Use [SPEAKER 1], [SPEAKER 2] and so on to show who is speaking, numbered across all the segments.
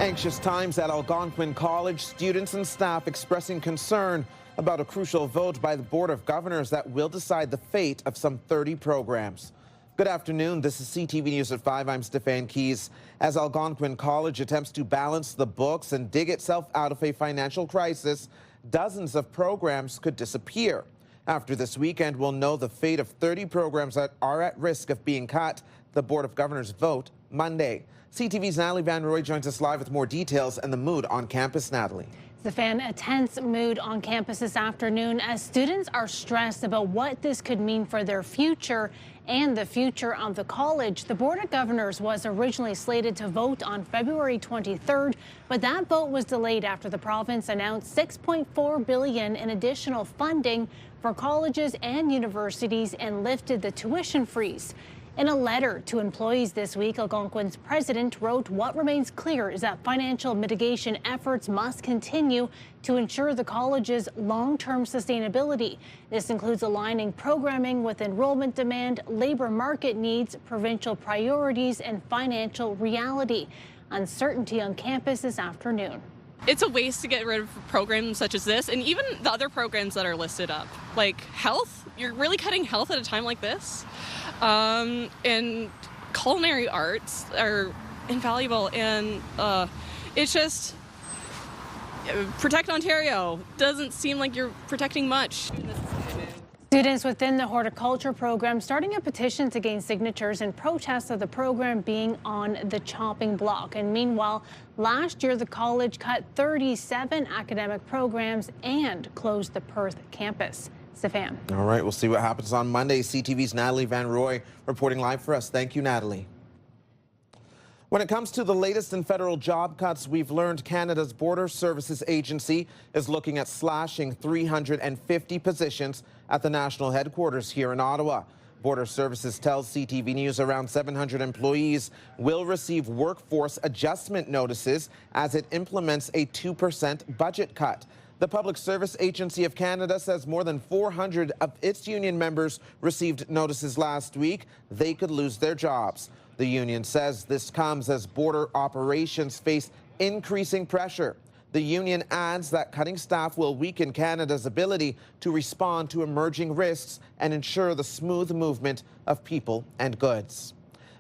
[SPEAKER 1] Anxious times at Algonquin College, students and staff expressing concern about a crucial vote by the Board of Governors that will decide the fate of some 30 programs. Good afternoon. This is CTV News at 5. I'm Stefan. As Algonquin College attempts to balance the books and dig itself out of a financial crisis, dozens of programs could disappear. After this weekend, we'll know the fate of 30 programs that are at risk of being cut. The Board of Governors vote Monday. CTV's Natalie Van Roy joins us live with more details and the mood on campus. Natalie.
[SPEAKER 2] Stefan, a tense mood on campus this afternoon as students are stressed about what this could mean for their future and the future of the college. The Board of Governors was originally slated to vote on February 23rd, but that vote was delayed after the province announced $6.4 billion in additional funding for colleges and universities and lifted the tuition freeze. In a letter to employees this week, Algonquin's president wrote, "What remains clear is that financial mitigation efforts must continue to ensure the college's long-term sustainability. This includes aligning programming with enrollment demand, labor market needs, provincial priorities, and financial reality." Uncertainty on campus this afternoon.
[SPEAKER 3] It's a waste to get rid of programs such as this, and even the other programs that are listed up. Like health, you're really cutting health at a time like this. And culinary arts are invaluable, and it's just, protect Ontario. Doesn't seem like you're protecting much.
[SPEAKER 2] Students within the horticulture program starting a petition to gain signatures in protest of the program being on the chopping block. And meanwhile, last year the college cut 37 academic programs and closed the Perth campus. Stefan.
[SPEAKER 1] All right, we'll see what happens on Monday. CTV's Natalie Van Roy reporting live for us. Thank you, Natalie. When it comes to the latest in federal job cuts, we've learned Canada's Border Services Agency is looking at slashing 350 positions at the national headquarters here in Ottawa. Border Services tells CTV News around 700 employees will receive workforce adjustment notices as it implements a 2% budget cut. The Public Service Agency of Canada says more than 400 of its union members received notices last week. They could lose their jobs. The union says this comes as border operations face increasing pressure. The union adds that cutting staff will weaken Canada's ability to respond to emerging risks and ensure the smooth movement of people and goods.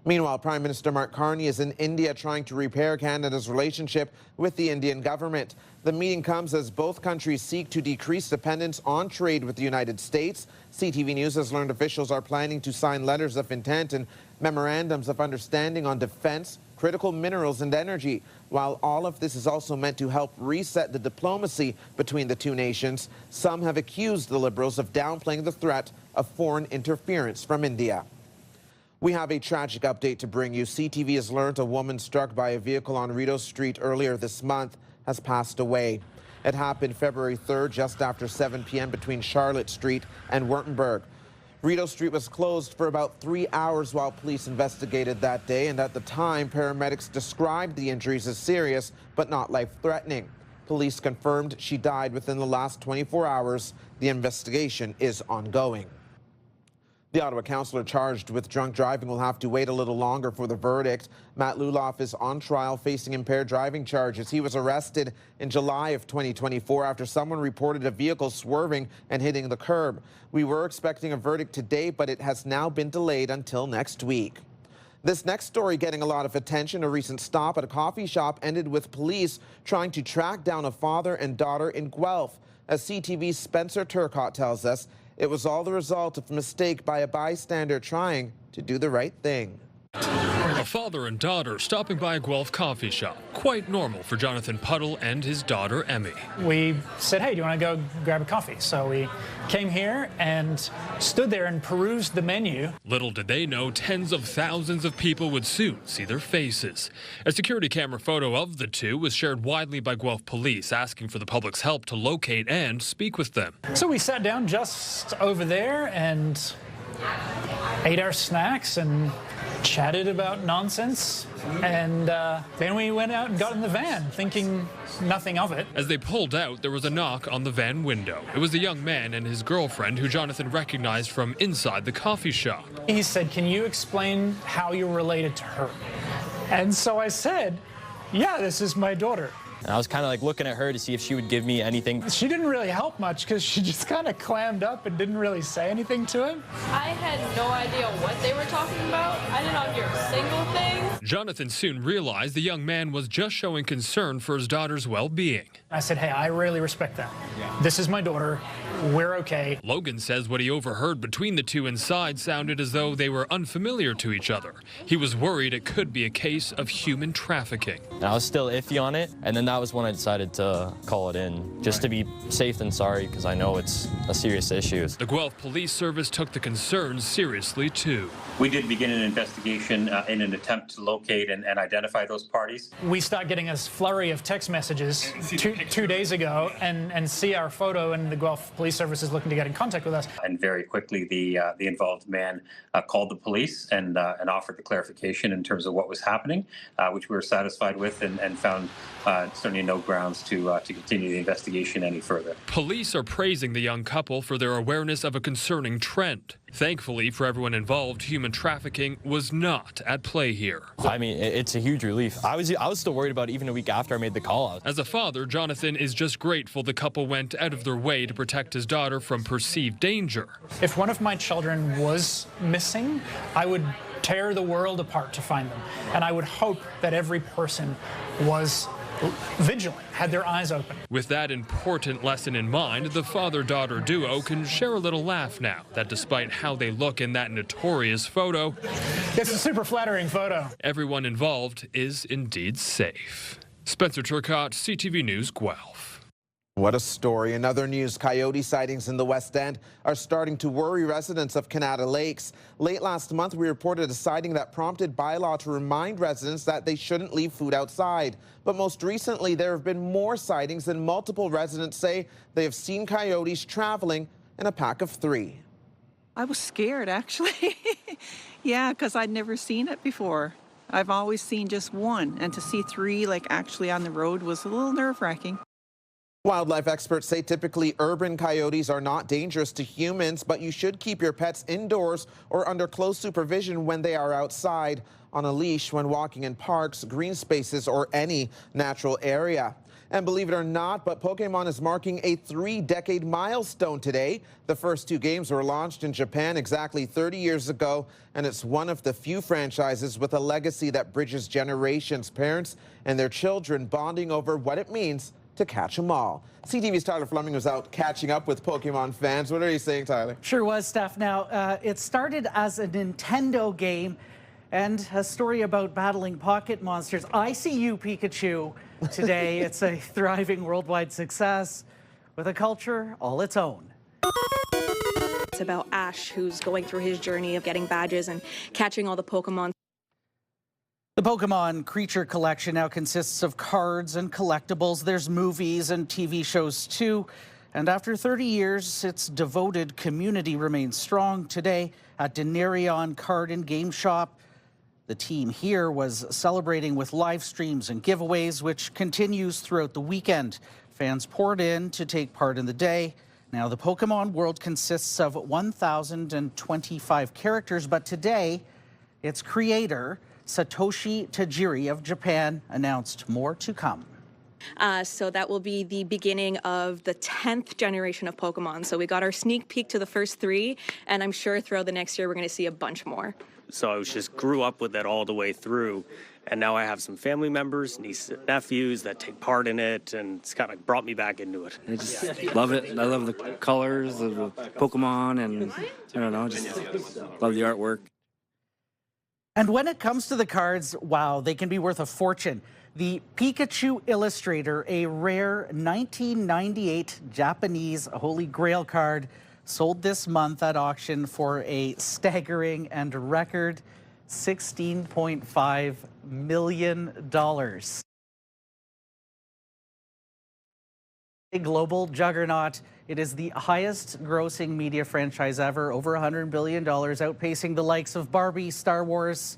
[SPEAKER 1] Meanwhile, Prime Minister Mark Carney is in India trying to repair Canada's relationship with the Indian government. The meeting comes as both countries seek to decrease dependence on trade with the United States. CTV News has learned officials are planning to sign letters of intent and memorandums of understanding on defense, critical minerals and energy. While all of this is also meant to help reset the diplomacy between the two nations, some have accused the Liberals of downplaying the threat of foreign interference from India. We have a tragic update to bring you. CTV has learned a woman struck by a vehicle on Rideau Street earlier this month has passed away. It happened February 3rd, just after 7 p.m. between Charlotte Street and Wurtemberg. Rideau Street was closed for about 3 hours while police investigated that day, and at the time, paramedics described the injuries as serious but not life-threatening. Police confirmed she died within the last 24 hours. The investigation is ongoing. The Ottawa councillor charged with drunk driving will have to wait a little longer for the verdict. Matt Luloff is on trial facing impaired driving charges. He was arrested in July of 2024 after someone reported a vehicle swerving and hitting the curb. We were expecting a verdict today, but it has now been delayed until next week. This next story getting a lot of attention. A recent stop at a coffee shop ended with police trying to track down a father and daughter in Guelph. As CTV's Spencer Turcott tells us, it was all the result of a mistake by a bystander trying to do the right thing.
[SPEAKER 4] A father and daughter stopping by a Guelph coffee shop. Quite normal for Jonathan Puddle and his daughter, Emmy.
[SPEAKER 5] We said, hey, do you want to go grab a coffee? So we came here and stood there and perused the menu.
[SPEAKER 4] Little did they know tens of thousands of people would soon see their faces. A security camera photo of the two was shared widely by Guelph police, asking for the public's help to locate and speak with them.
[SPEAKER 5] So we sat down just over there and ate our snacks and chatted about nonsense, and then we went out and got in the van, thinking nothing of it.
[SPEAKER 4] As they pulled out, there was a knock on the van window. It was a young man and his girlfriend who Jonathan recognized from inside the coffee shop.
[SPEAKER 5] He said, "Can you explain how you're related to her?" And so I said, yeah, this is my daughter.
[SPEAKER 6] And I was kind of like looking at her to see if she would give me anything.
[SPEAKER 5] She didn't really help much because she just kind of clammed up and didn't really say anything to him.
[SPEAKER 7] I had no idea what they were talking about. I did not hear a single thing.
[SPEAKER 4] Jonathan soon realized the young man was just showing concern for his daughter's well-being.
[SPEAKER 5] I said, hey, I really respect that. This is my daughter. We're okay.
[SPEAKER 4] Logan says what he overheard between the two inside sounded as though they were unfamiliar to each other. He was worried it could be a case of human trafficking.
[SPEAKER 6] And I was still iffy on it, and then that was when I decided to call it in, just to be safe than sorry, because I know it's a serious issue.
[SPEAKER 4] The Guelph Police Service took the concerns seriously, too.
[SPEAKER 8] We did begin an investigation in an attempt to locate and identify those parties.
[SPEAKER 5] We start getting a flurry of text messages two days ago and see our photo, and the Guelph Police Service is looking to get in contact with us.
[SPEAKER 8] And very quickly, the involved man called the police and offered the clarification in terms of what was happening, which we were satisfied with and found certainly no grounds to continue the investigation any further.
[SPEAKER 4] Police are praising the young couple for their awareness of a concerning trend. Thankfully for everyone involved, human trafficking was not at play here.
[SPEAKER 6] I mean, it's a huge relief. I was still worried about it even a week after I made the call out.
[SPEAKER 4] As a father, Jonathan is just grateful the couple went out of their way to protect his daughter from perceived danger.
[SPEAKER 5] If one of my children was missing, I would tear the world apart to find them. And I would hope that every person was vigilant, had their eyes open.
[SPEAKER 4] With that important lesson in mind, the father-daughter duo can share a little laugh now that despite how they look in that notorious photo,
[SPEAKER 5] it's a super flattering photo.
[SPEAKER 4] Everyone involved is indeed safe. Spencer Turcotte, CTV News, Guelph.
[SPEAKER 1] What a story. In other news, coyote sightings in the West End are starting to worry residents of Kanata Lakes. Late last month, we reported a sighting that prompted bylaw to remind residents that they shouldn't leave food outside. But most recently, there have been more sightings, and multiple residents say they have seen coyotes traveling in a pack of 3.
[SPEAKER 9] I was scared, actually. Yeah, because I'd never seen it before. I've always seen just one, and to see 3 like actually on the road was a little nerve-wracking.
[SPEAKER 1] Wildlife experts say typically urban coyotes are not dangerous to humans, but you should keep your pets indoors or under close supervision when they are outside, on a leash when walking in parks, green spaces, or any natural area. And believe it or not, but Pokémon is marking a 3-decade milestone today. The first 2 games were launched in Japan exactly 30 years ago, and it's one of the few franchises with a legacy that bridges generations, parents and their children bonding over what it means to catch them all. CTV's Tyler Fleming was out catching up with Pokemon fans. What are you saying, Tyler?
[SPEAKER 10] Sure was, Steph. Now, it started as a Nintendo game and a story about battling pocket monsters. I see you, Pikachu. Today, it's a thriving worldwide success with a culture all its own.
[SPEAKER 11] It's about Ash, who's going through his journey of getting badges and catching all the Pokemon.
[SPEAKER 10] The Pokemon Creature Collection now consists of cards and collectibles. There's movies and TV shows too. And after 30 years, its devoted community remains strong. Today at Denarion Card and Game Shop, the team here was celebrating with live streams and giveaways, which continues throughout the weekend. Fans poured in to take part in the day. Now, the Pokemon world consists of 1,025 characters, but today, its creator, Satoshi Tajiri of Japan, announced more to come.
[SPEAKER 11] So that will be the beginning of the 10th generation of Pokemon. So we got our sneak peek to the first 3, and I'm sure throughout the next year we're going to see a bunch more.
[SPEAKER 12] So I just grew up with it all the way through, and now I have some family members, nieces and nephews that take part in it, and it's kind of brought me back into it.
[SPEAKER 13] I just love it. I love the colors of the Pokemon, and I don't know, just love the artwork.
[SPEAKER 10] And when it comes to the cards, wow, they can be worth a fortune. The Pikachu Illustrator, a rare 1998 Japanese Holy Grail card, sold this month at auction for a staggering and record $16.5 million. A global juggernaut. It is the highest grossing media franchise ever, over $100 billion, outpacing the likes of Barbie, Star Wars,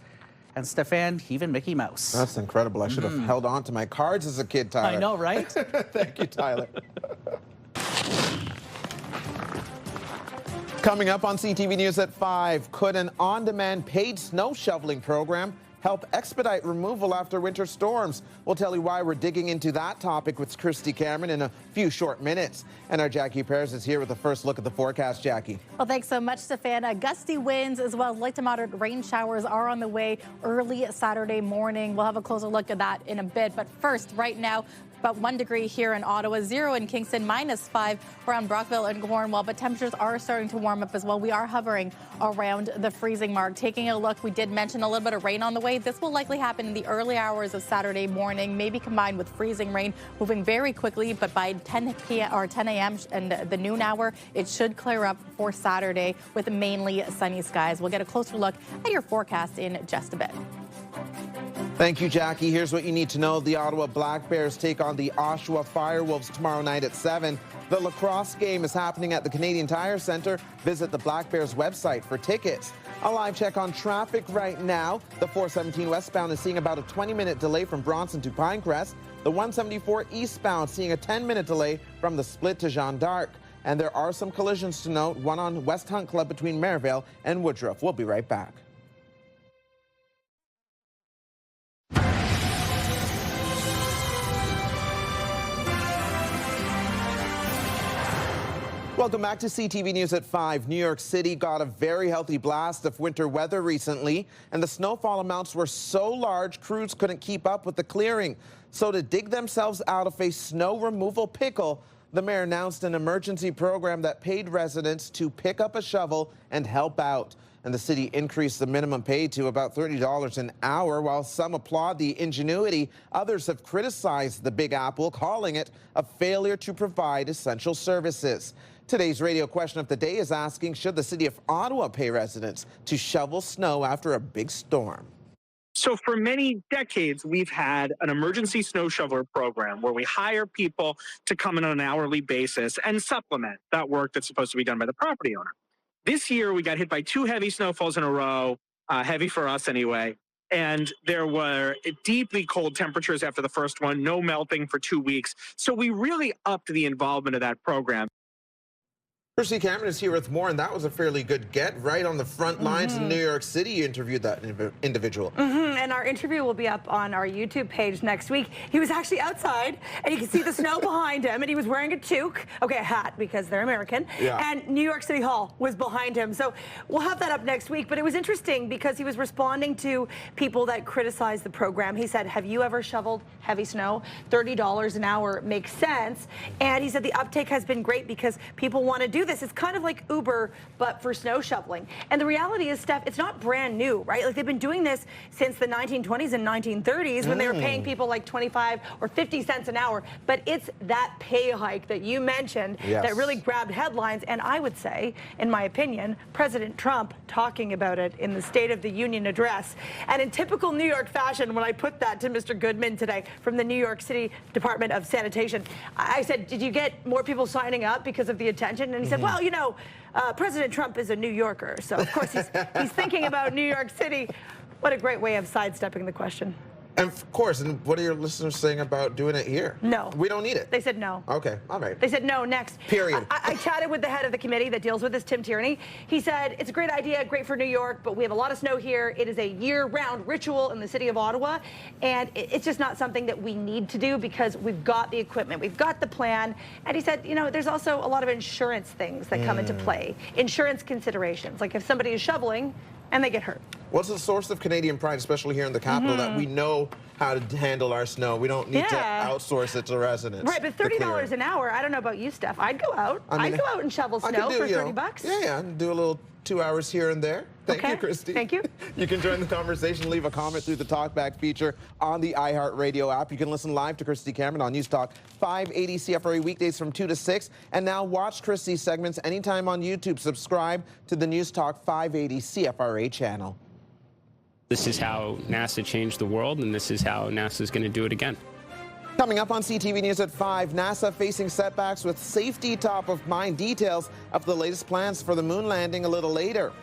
[SPEAKER 10] and Stefan, even Mickey Mouse.
[SPEAKER 1] That's incredible. I should have held on to my cards as a kid, Tyler.
[SPEAKER 10] I know, right?
[SPEAKER 1] Thank you, Tyler. Coming up on CTV News at 5, could an on-demand paid snow shoveling program help expedite removal after winter storms. We'll tell you why we're digging into that topic with Christy Cameron in a few short minutes. And our Jackie Pears is here with the first look at the forecast. Jackie.
[SPEAKER 14] Well, thanks so much, Stefan. Gusty winds as well as light to moderate rain showers are on the way early Saturday morning. We'll have a closer look at that in a bit. But first, right now, about 1 degree here in Ottawa, 0 in Kingston, -5 around Brockville and Cornwall, but temperatures are starting to warm up as well. We are hovering around the freezing mark. Taking a look, we did mention a little bit of rain on the way. This will likely happen in the early hours of Saturday morning, maybe combined with freezing rain, moving very quickly, but by 10 p.m. or 10 a.m. and the noon hour, it should clear up for Saturday with mainly sunny skies. We'll get a closer look at your forecast in just a bit.
[SPEAKER 1] Thank you, Jackie. Here's what you need to know. The Ottawa Black Bears take on the Oshawa Firewolves tomorrow night at 7. The lacrosse game is happening at the Canadian Tire Centre. Visit the Black Bears website for tickets. A live check on traffic right now. The 417 westbound is seeing about a 20-minute delay from Bronson to Pinecrest. The 174 eastbound seeing a 10-minute delay from the split to Jeanne d'Arc. And there are some collisions to note, one on West Hunt Club between Merivale and Woodruff. We'll be right back. Welcome back to CTV News at 5. New York City got a very healthy blast of winter weather recently, and the snowfall amounts were so large crews couldn't keep up with the clearing. So to dig themselves out of a snow removal pickle, the mayor announced an emergency program that paid residents to pick up a shovel and help out. And the city increased the minimum pay to about $30 an hour. While some applaud the ingenuity, others have criticized the Big Apple, calling it a failure to provide essential services. Today's radio question of the day is asking, should the city of Ottawa pay residents to shovel snow after a big storm?
[SPEAKER 15] So for many decades, we've had an emergency snow shoveler program where we hire people to come in on an hourly basis and supplement that work that's supposed to be done by the property owner. This year, we got hit by 2 heavy snowfalls in a row, heavy for us anyway, and there were deeply cold temperatures after the first one, no melting for 2 weeks. So we really upped the involvement of that program.
[SPEAKER 1] Christy Cameron is here with more, and that was a fairly good get right on the front lines in New York City. You interviewed that individual.
[SPEAKER 16] And our interview will be up on our YouTube page next week. He was actually outside, and you can see the snow behind him, and he was wearing a toque, a hat, because they're American, and New York City Hall was behind him. So we'll have that up next week, but it was interesting because he was responding to people that criticized the program. He said, have you ever shoveled heavy snow? $30 an hour makes sense, and he said the uptake has been great because people want to do this. It's kind of like Uber, but for snow shoveling. And the reality is, Steph, it's not brand new, right? Like, they've been doing this since the 1920s and 1930s when they were paying people like 25 or 50 cents an hour. But it's that pay hike that you mentioned that really grabbed headlines. And I would say, in my opinion, President Trump talking about it in the State of the Union address. And in typical New York fashion, when I put that to Mr. Goodman today from the New York City Department of Sanitation, I said, did you get more people signing up because of the attention? And he said, well, you know, President Trump is a New Yorker, so of course he's thinking about New York City. What a great way of sidestepping the question.
[SPEAKER 1] And of course, and what are your listeners saying about doing it here?
[SPEAKER 16] No.
[SPEAKER 1] We don't need it.
[SPEAKER 16] They said no.
[SPEAKER 1] Okay, all right.
[SPEAKER 16] They said no, next.
[SPEAKER 1] Period.
[SPEAKER 16] I chatted with the head of the committee that deals with this, Tim Tierney. He said, it's a great idea, great for New York, but we have a lot of snow here. It is a year-round ritual in the city of Ottawa, and it's just not something that we need to do because we've got the equipment, we've got the plan. And he said, you know, there's also a lot of insurance things that come into play. Insurance considerations, like if somebody is shoveling and they get hurt.
[SPEAKER 1] What's the source of Canadian pride, especially here in the capital, that we know how to handle our snow? We don't need to outsource it to residents.
[SPEAKER 16] Right, but $30 an hour, I don't know about you, Steph. I'd go out. I'd go out and shovel snow for $30.
[SPEAKER 1] Yeah, do a little 2 hours here and there. Thank you, Christy.
[SPEAKER 16] Thank you.
[SPEAKER 1] You can join the conversation, leave a comment through the Talkback feature on the iHeartRadio app. You can listen live to Christy Cameron on News Talk 580 CFRA weekdays from 2 to 6. And now watch Christy's segments anytime on YouTube. Subscribe to the News Talk 580 CFRA channel.
[SPEAKER 17] This is how NASA changed the world, and this is how NASA is going to do it again.
[SPEAKER 1] Coming up on CTV News at 5, NASA facing setbacks with safety top of mind. Details of the latest plans for the moon landing a little later.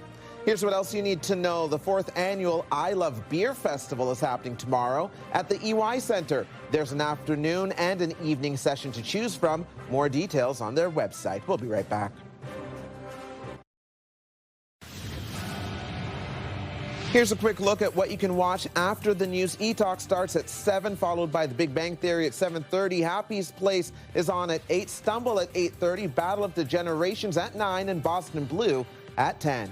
[SPEAKER 1] Here's what else you need to know. The 4th annual I Love Beer Festival is happening tomorrow at the EY Center. There's an afternoon and an evening session to choose from. More details on their website. We'll be right back. Here's a quick look at what you can watch after the news. E-Talk starts at 7, followed by The Big Bang Theory at 7:30. Happy's Place is on at 8. Stumble at 8:30. Battle of the Generations at 9. And Boston Blue at 10.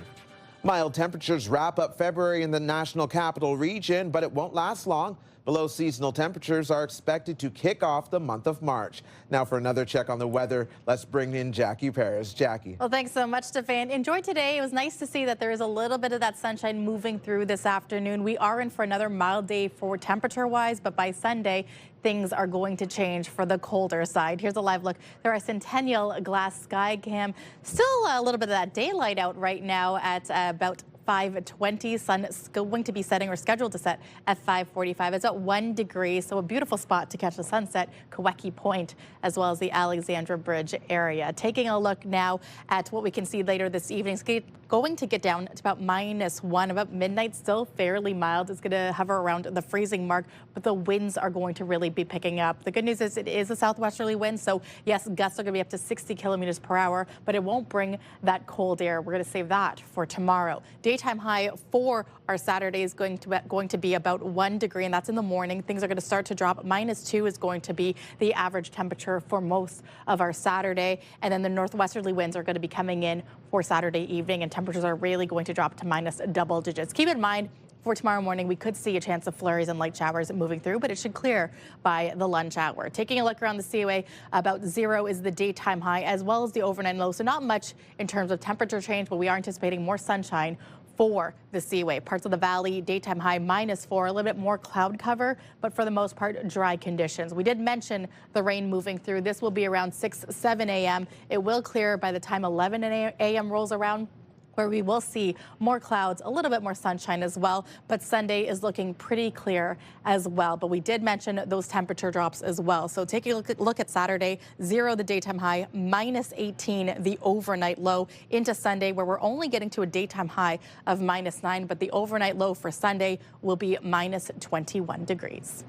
[SPEAKER 1] Mild temperatures wrap up February in the National Capital Region, but it won't last long. Below seasonal temperatures are expected to kick off the month of March. Now for another check on the weather, let's bring in Jackie Paris. Jackie.
[SPEAKER 14] Well, thanks so much, Stefan. Enjoy today. It was nice to see that there is a little bit of that sunshine moving through this afternoon. We are in for another mild day for temperature-wise, but by Sunday, things are going to change for the colder side. Here's a live look. There are Centennial Glass Sky Cam. Still a little bit of that daylight out right now at about 5:20. Sun is going to be setting or scheduled to set at 5:45. It's at 1 degree, so a beautiful spot to catch the sunset, Kaweki Point, as well as the Alexandra Bridge area. Taking a look now at what we can see later this evening. It's going to get down to about -1, about midnight, still fairly mild. It's going to hover around the freezing mark, but the winds are going to really be picking up. The good news is it is a southwesterly wind, so yes, gusts are going to be up to 60 kilometers per hour, but it won't bring that cold air. We're going to save that for tomorrow. Daytime high for our Saturday is going to be about 1 degree, and that's in the morning. Things are going to start to drop. -2 is going to be the average temperature for most of our Saturday, and then the northwesterly winds are going to be coming in for Saturday evening, and temperatures are really going to drop to minus double digits. Keep in mind, for tomorrow morning, we could see a chance of flurries and light showers moving through, but it should clear by the lunch hour. Taking a look around the Seaway, about 0 is the daytime high, as well as the overnight low. So not much in terms of temperature change, but we are anticipating more sunshine for the Seaway. Parts of the valley, daytime high -4, a little bit more cloud cover, but for the most part, dry conditions. We did mention the rain moving through. This will be around 6, 7 a.m. It will clear by the time 11 a.m. rolls around, where we will see more clouds, a little bit more sunshine as well, but Sunday is looking pretty clear as well. But we did mention those temperature drops as well. So taking a look at Saturday, 0 the daytime high, -18 the overnight low, into Sunday, where we're only getting to a daytime high of -9, but the overnight low for Sunday will be -21 degrees.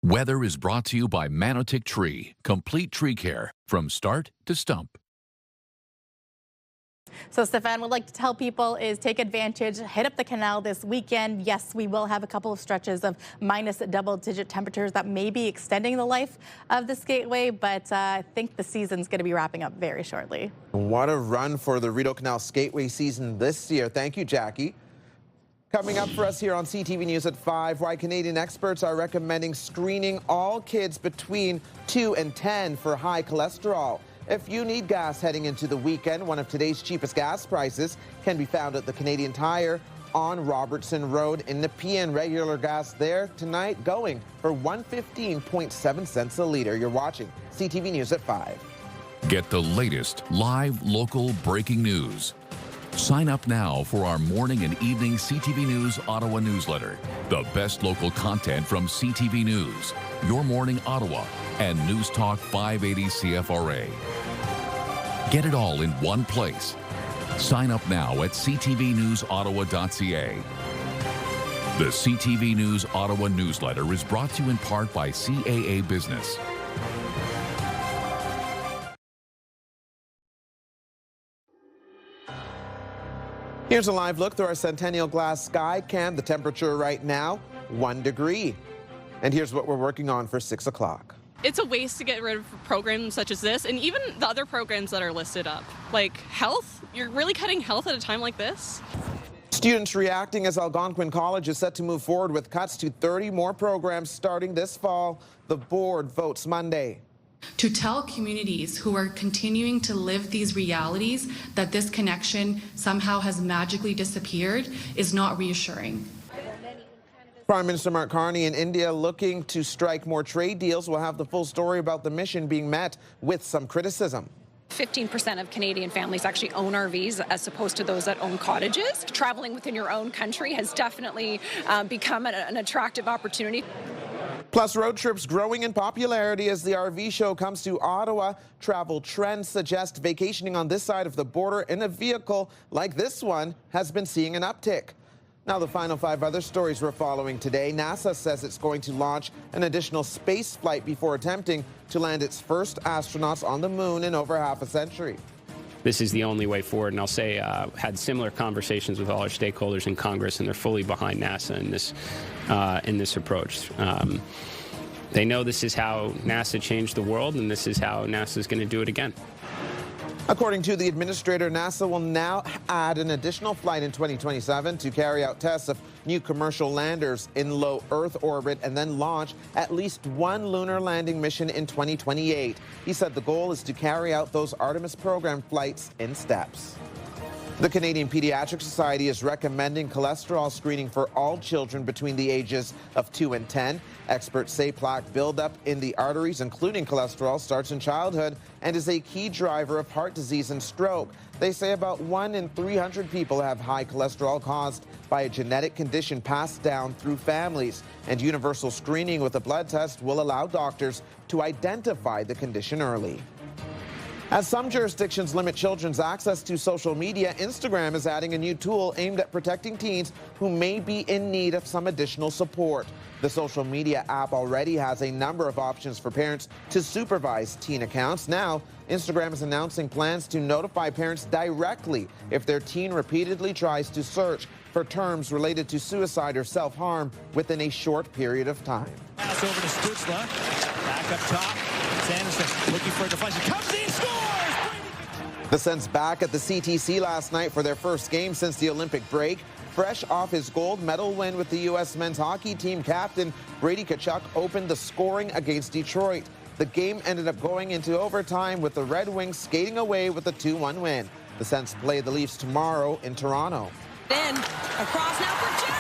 [SPEAKER 18] Weather is brought to you by Manotick Tree, complete tree care from start to stump.
[SPEAKER 14] So Stefan would like to tell people is take advantage, hit up the canal this weekend. Yes, we will have a couple of stretches of minus double-digit temperatures that may be extending the life of the skateway, but I think the season's going to be wrapping up very shortly.
[SPEAKER 1] What a run for the Rideau Canal Skateway season this year. Thank you, Jackie. Coming up for us here on CTV News at 5, why Canadian experts are recommending screening all kids between 2 and 10 for high cholesterol. If you need gas heading into the weekend, one of today's cheapest gas prices can be found at the Canadian Tire on Robertson Road in Nepean. Regular gas there tonight going for 115.7 cents a litre. You're watching CTV News at 5.
[SPEAKER 18] Get the latest live local breaking news. Sign up now for our morning and evening CTV News Ottawa newsletter. The best local content from CTV News, Your Morning Ottawa, and News Talk 580 CFRA. Get it all in one place. Sign up now at ctvnewsottawa.ca. The CTV News Ottawa newsletter is brought to you in part by CAA Business.
[SPEAKER 1] Here's a live look through our Centennial Glass Sky Cam. The temperature right now, 1 degree. And here's what we're working on for 6 o'clock.
[SPEAKER 3] It's a waste to get rid of programs such as this and even the other programs that are listed up. Like health, you're really cutting health at a time like this?
[SPEAKER 1] Students reacting as Algonquin College is set to move forward with cuts to 30 more programs starting this fall. The board votes Monday.
[SPEAKER 19] To tell communities who are continuing to live these realities that this connection somehow has magically disappeared is not reassuring.
[SPEAKER 1] Prime Minister Mark Carney in India looking to strike more trade deals. We'll have the full story about the mission being met with some criticism.
[SPEAKER 20] 15% of Canadian families actually own RVs as opposed to those that own cottages. Traveling within your own country has definitely become an attractive opportunity.
[SPEAKER 1] Plus, road trips growing in popularity as the RV show comes to Ottawa. Travel trends suggest vacationing on this side of the border in a vehicle like this one has been seeing an uptick. Now, the final 5 other stories we're following today. NASA says it's going to launch an additional space flight before attempting to land its first astronauts on the moon in over half a century.
[SPEAKER 17] this is the only way forward. And I'll say, had similar conversations with all our stakeholders in Congress, and they're fully behind NASA in this approach. They know this is how NASA changed the world, and this is how NASA is going to do it again.
[SPEAKER 1] According to the administrator, NASA will now add an additional flight in 2027 to carry out tests of new commercial landers in low Earth orbit and then launch at least one lunar landing mission in 2028. He said the goal is to carry out those Artemis program flights in steps. The Canadian Pediatric Society is recommending cholesterol screening for all children between the ages of 2 and 10. Experts say plaque buildup in the arteries, including cholesterol, starts in childhood and is a key driver of heart disease and stroke. They say about 1 in 300 people have high cholesterol caused by a genetic condition passed down through families. And universal screening with a blood test will allow doctors to identify the condition early. As some jurisdictions limit children's access to social media, Instagram is adding a new tool aimed at protecting teens who may be in need of some additional support. The social media app already has a number of options for parents to supervise teen accounts. Now, Instagram is announcing plans to notify parents directly if their teen repeatedly tries to search for terms related to suicide or self-harm within a short period of time.
[SPEAKER 21] Pass over to Stutzla, back up top. Sanderson looking for a deflection, comes in, scores!
[SPEAKER 1] The Sens back at the CTC last night for their first game since the Olympic break. Fresh off his gold medal win with the U.S. men's hockey team, captain Brady Tkachuk opened the scoring against Detroit. The game ended up going into overtime with the Red Wings skating away with a 2-1 win. The Sens play the Leafs tomorrow in Toronto.
[SPEAKER 22] Then across now for Jenner!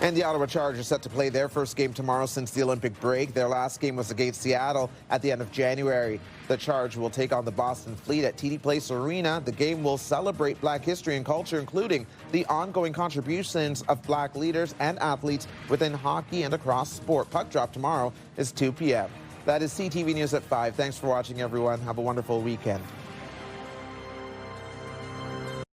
[SPEAKER 1] And the Ottawa Chargers set to play their first game tomorrow since the Olympic break. Their last game was against Seattle at the end of January. The Charge will take on the Boston Fleet at TD Place Arena. The game will celebrate Black history and culture, including the ongoing contributions of Black leaders and athletes within hockey and across sport. Puck drop tomorrow is 2 p.m. That is CTV News at 5. Thanks for watching, everyone. Have a wonderful weekend.